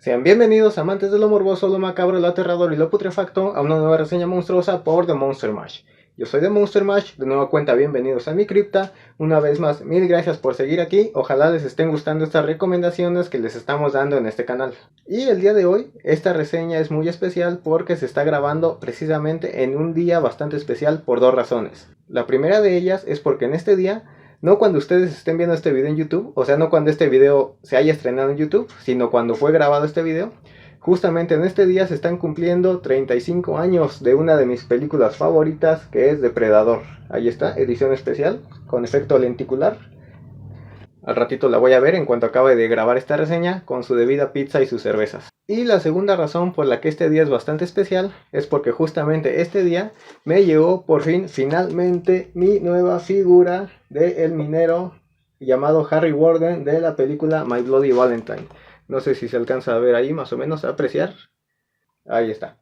Sean bienvenidos amantes de lo morboso, lo macabro, lo aterrador y lo putrefacto a una nueva reseña monstruosa por The Monster Mash. Yo soy The Monster Mash, de nueva cuenta bienvenidos a mi cripta. Una vez más, mil gracias por seguir aquí, ojalá les estén gustando estas recomendaciones que les estamos dando en este canal. Y el día de hoy, esta reseña es muy especial porque se está grabando precisamente en un día bastante especial por dos razones. La primera de ellas es porque en este día, no cuando ustedes estén viendo este video en YouTube, o sea, no cuando este video se haya estrenado en YouTube, sino cuando fue grabado este video. Justamente en este día se están cumpliendo 35 años de una de mis películas favoritas, que es Depredador. Ahí está, edición especial, con efecto lenticular. Al ratito la voy a ver en cuanto acabe de grabar esta reseña, con su debida pizza y sus cervezas. Y la segunda razón por la que este día es bastante especial es porque justamente este día me llegó por fin, finalmente, mi nueva figura del minero llamado Harry Warden de la película My Bloody Valentine. No sé si se alcanza a ver ahí, más o menos, a apreciar. Ahí está.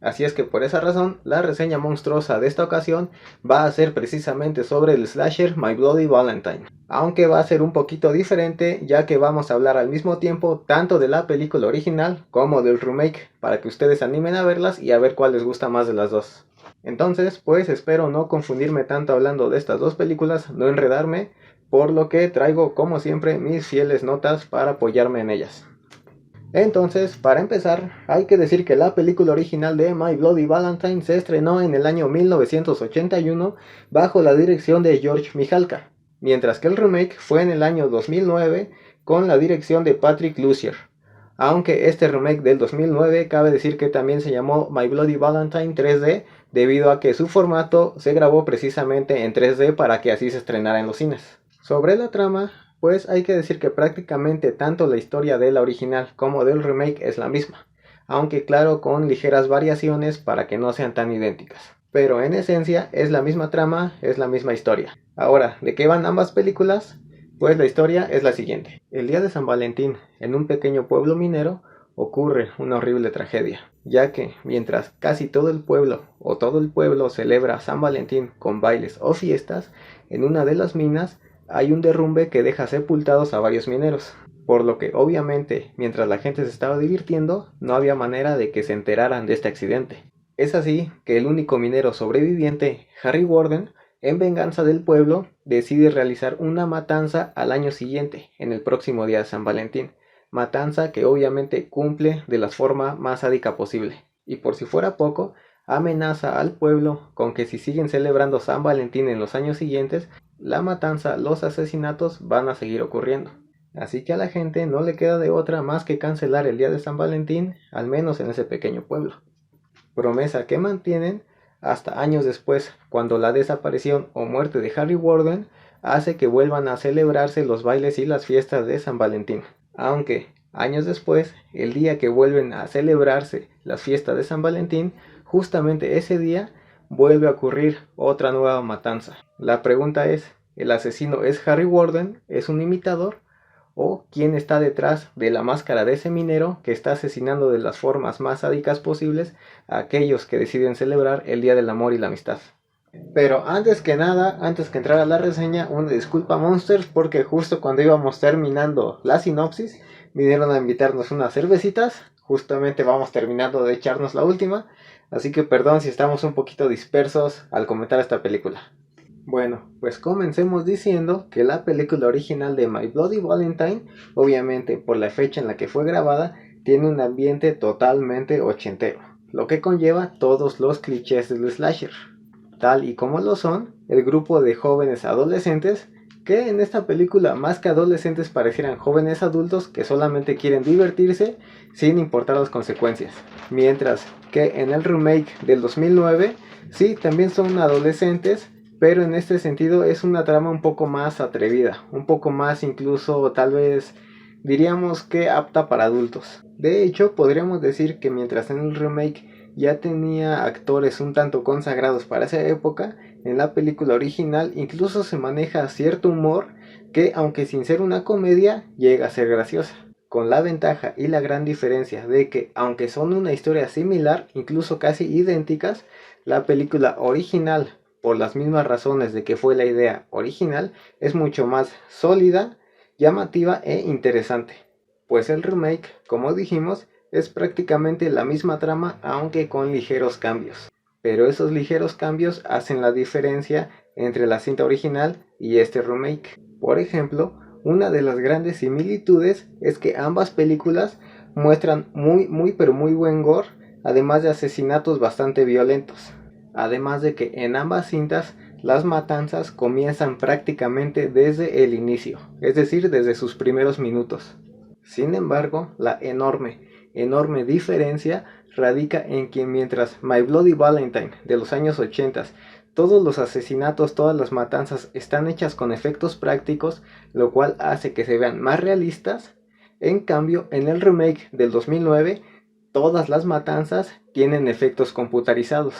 Así es que por esa razón, la reseña monstruosa de esta ocasión va a ser precisamente sobre el slasher My Bloody Valentine. Aunque va a ser un poquito diferente, ya que vamos a hablar al mismo tiempo tanto de la película original como del remake, para que ustedes animen a verlas y a ver cuál les gusta más de las dos. Entonces, pues espero no confundirme tanto hablando de estas dos películas, no enredarme, por lo que traigo como siempre mis fieles notas para apoyarme en ellas. Entonces, para empezar, hay que decir que la película original de My Bloody Valentine se estrenó en el año 1981 bajo la dirección de George Mihalka, mientras que el remake fue en el año 2009 con la dirección de Patrick Lussier. Aunque este remake del 2009 cabe decir que también se llamó My Bloody Valentine 3D debido a que su formato se grabó precisamente en 3D para que así se estrenara en los cines. Sobre la trama, pues hay que decir que prácticamente tanto la historia de la original como del remake es la misma, aunque claro con ligeras variaciones para que no sean tan idénticas. Pero en esencia es la misma trama, es la misma historia. Ahora, ¿de qué van ambas películas? Pues la historia es la siguiente. El día de San Valentín, en un pequeño pueblo minero, ocurre una horrible tragedia, ya que mientras casi todo el pueblo o todo el pueblo celebra San Valentín con bailes o fiestas, en una de las minas hay un derrumbe que deja sepultados a varios mineros, por lo que obviamente mientras la gente se estaba divirtiendo no había manera de que se enteraran de este accidente. Es así que el único minero sobreviviente, Harry Warden, en venganza del pueblo, decide realizar una matanza al año siguiente, en el próximo día de San Valentín, matanza que obviamente cumple de la forma más sádica posible, y por si fuera poco, amenaza al pueblo con que si siguen celebrando San Valentín en los años siguientes, la matanza, los asesinatos van a seguir ocurriendo. Así que a la gente no le queda de otra más que cancelar el día de San Valentín, al menos en ese pequeño pueblo. Promesa que mantienen hasta años después, cuando la desaparición o muerte de Harry Warden hace que vuelvan a celebrarse los bailes y las fiestas de San Valentín. Aunque, años después, el día que vuelven a celebrarse las fiestas de San Valentín, justamente ese día vuelve a ocurrir otra nueva matanza. La pregunta es, ¿el asesino es Harry Warden? ¿Es un imitador? ¿O quién está detrás de la máscara de ese minero que está asesinando de las formas más sádicas posibles a aquellos que deciden celebrar el Día del Amor y la Amistad? Pero antes que nada, antes que entrar a la reseña, una disculpa Monsters porque justo cuando íbamos terminando la sinopsis, vinieron a invitarnos unas cervecitas, justamente vamos terminando de echarnos la última, así que perdón si estamos un poquito dispersos al comentar esta película. Bueno, pues comencemos diciendo que la película original de My Bloody Valentine, obviamente por la fecha en la que fue grabada, tiene un ambiente totalmente ochentero, lo que conlleva todos los clichés del slasher, tal y como lo son el grupo de jóvenes adolescentes que en esta película más que adolescentes parecieran jóvenes adultos que solamente quieren divertirse sin importar las consecuencias, mientras que en el remake del 2009 sí también son adolescentes, pero en este sentido es una trama un poco más atrevida, un poco más incluso tal vez diríamos que apta para adultos. De hecho, podríamos decir que mientras en el remake ya tenía actores un tanto consagrados para esa época, en la película original incluso se maneja cierto humor que, aunque sin ser una comedia, llega a ser graciosa. Con la ventaja y la gran diferencia de que, aunque son una historia similar, incluso casi idénticas, la película original, por las mismas razones de que fue la idea original, es mucho más sólida, llamativa e interesante. Pues el remake, como dijimos, es prácticamente la misma trama aunque con ligeros cambios. Pero esos ligeros cambios hacen la diferencia entre la cinta original y este remake. Por ejemplo, una de las grandes similitudes es que ambas películas muestran muy buen gore, además de asesinatos bastante violentos. Además de que en ambas cintas las matanzas comienzan prácticamente desde el inicio, es decir, desde sus primeros minutos. Sin embargo, la enorme diferencia radica en que mientras My Bloody Valentine de los años 80, todos los asesinatos, todas las matanzas están hechas con efectos prácticos, lo cual hace que se vean más realistas. En cambio, en el remake del 2009, todas las matanzas tienen efectos computarizados.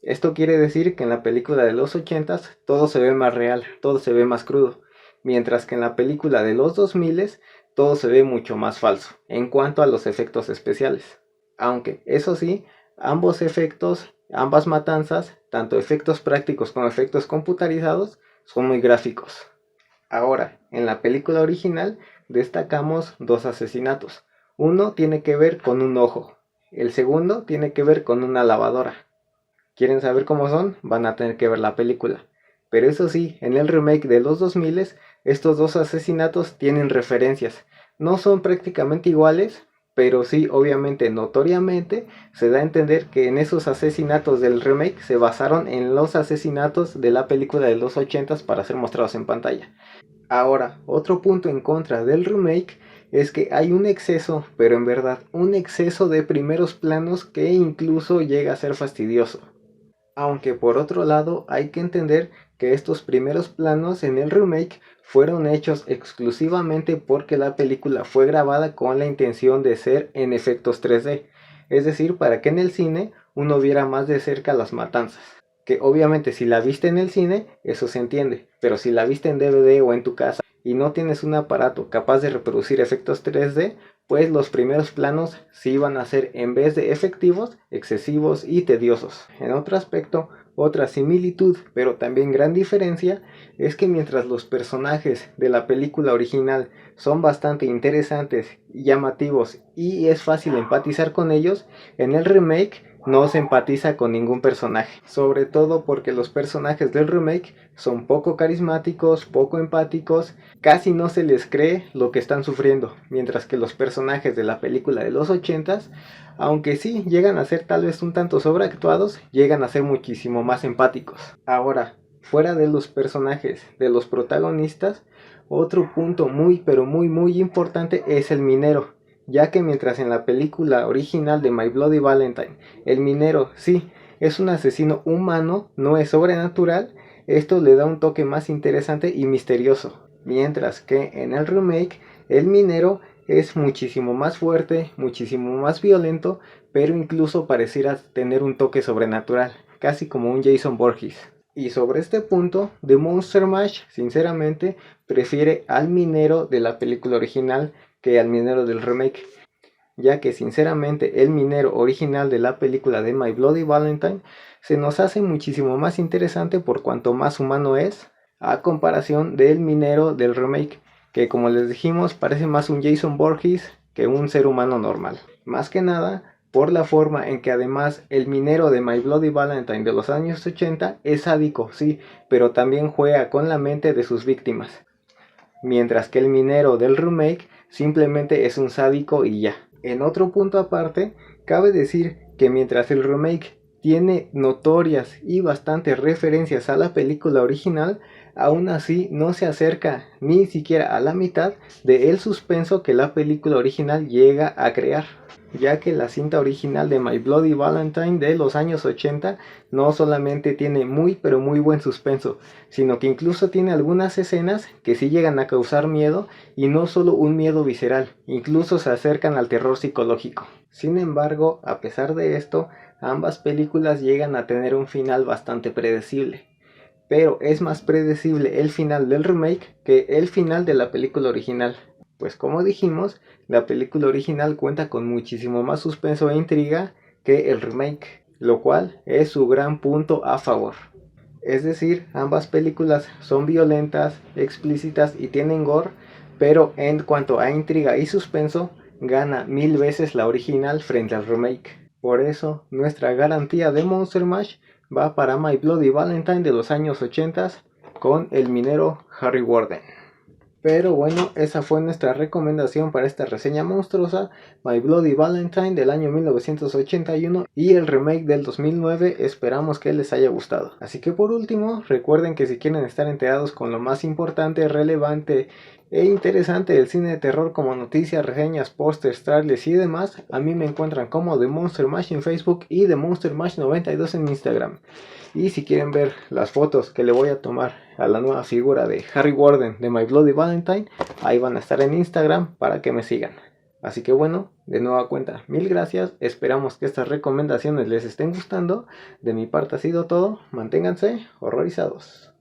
Esto quiere decir que en la película de los 80 todo se ve más real, todo se ve más crudo, mientras que en la película de los 2000 todo se ve mucho más falso en cuanto a los efectos especiales. Aunque, eso sí, ambos efectos, ambas matanzas, tanto efectos prácticos como efectos computarizados, son muy gráficos. Ahora, en la película original destacamos dos asesinatos. Uno tiene que ver con un ojo, el segundo tiene que ver con una lavadora. ¿Quieren saber cómo son? Van a tener que ver la película. Pero eso sí, en el remake de los 2000 estos dos asesinatos tienen referencias. No son prácticamente iguales, pero sí, obviamente, notoriamente, se da a entender que en esos asesinatos del remake se basaron en los asesinatos de la película de los 80 para ser mostrados en pantalla. Ahora, otro punto en contra del remake es que hay un exceso, pero en verdad, un exceso de primeros planos que incluso llega a ser fastidioso. Aunque por otro lado hay que entender que estos primeros planos en el remake fueron hechos exclusivamente porque la película fue grabada con la intención de ser en efectos 3D, es decir, para que en el cine uno viera más de cerca las matanzas. Que obviamente si la viste en el cine, eso se entiende, pero si la viste en DVD o en tu casa y no tienes un aparato capaz de reproducir efectos 3D, pues los primeros planos sí van a ser, en vez de efectivos, excesivos y tediosos. En otro aspecto, otra similitud, pero también gran diferencia, es que mientras los personajes de la película original son bastante interesantes y llamativos y es fácil empatizar con ellos, en el remake no se empatiza con ningún personaje, sobre todo porque los personajes del remake son poco carismáticos, poco empáticos, casi no se les cree lo que están sufriendo, mientras que los personajes de la película de los 80s, aunque sí llegan a ser tal vez un tanto sobreactuados, llegan a ser muchísimo más empáticos. Ahora, fuera de los personajes, de los protagonistas, otro punto muy importante es el minero, ya que mientras en la película original de My Bloody Valentine, el minero sí es un asesino humano, no es sobrenatural, esto le da un toque más interesante y misterioso, mientras que en el remake el minero es muchísimo más fuerte, muchísimo más violento, pero incluso pareciera tener un toque sobrenatural, casi como un Jason Voorhees. Y sobre este punto, The Monster Mash, sinceramente, prefiere al minero de la película original que al minero del remake, ya que sinceramente el minero original de la película de My Bloody Valentine se nos hace muchísimo más interesante por cuanto más humano es, a comparación del minero del remake, que como les dijimos parece más un Jason Voorhees que un ser humano normal. Más que nada por la forma en que además el minero de My Bloody Valentine de los años 80 es sádico, sí, pero también juega con la mente de sus víctimas, mientras que el minero del remake simplemente es un sádico y ya. En otro punto aparte, cabe decir que mientras el remake tiene notorias y bastantes referencias a la película original, aún así no se acerca ni siquiera a la mitad del suspenso que la película original llega a crear, ya que la cinta original de My Bloody Valentine de los años 80 no solamente tiene muy buen suspenso, sino que incluso tiene algunas escenas que sí llegan a causar miedo, y no solo un miedo visceral, incluso se acercan al terror psicológico. Sin embargo, a pesar de esto, ambas películas llegan a tener un final bastante predecible, pero es más predecible el final del remake que el final de la película original. Pues como dijimos, la película original cuenta con muchísimo más suspenso e intriga que el remake, lo cual es su gran punto a favor. Es decir, ambas películas son violentas, explícitas y tienen gore, pero en cuanto a intriga y suspenso, gana 1000 veces la original frente al remake. Por eso, nuestra garantía de Monster Mash va para My Bloody Valentine de los años 80 con el minero Harry Warden. Pero bueno, esa fue nuestra recomendación para esta reseña monstruosa, My Bloody Valentine del año 1981 y el remake del 2009. Esperamos que les haya gustado. Así que por último, recuerden que si quieren estar enterados con lo más importante, relevante e interesante del cine de terror, como noticias, reseñas, pósters, trailers y demás, a mí me encuentran como The Monster Mash en Facebook y The Monster Mash 92 en Instagram. Y si quieren ver las fotos que le voy a tomar a la nueva figura de Harry Warden de My Bloody Valentine, ahí van a estar en Instagram para que me sigan. Así que bueno, de nueva cuenta, mil gracias. Esperamos que estas recomendaciones les estén gustando. De mi parte ha sido todo. Manténganse horrorizados.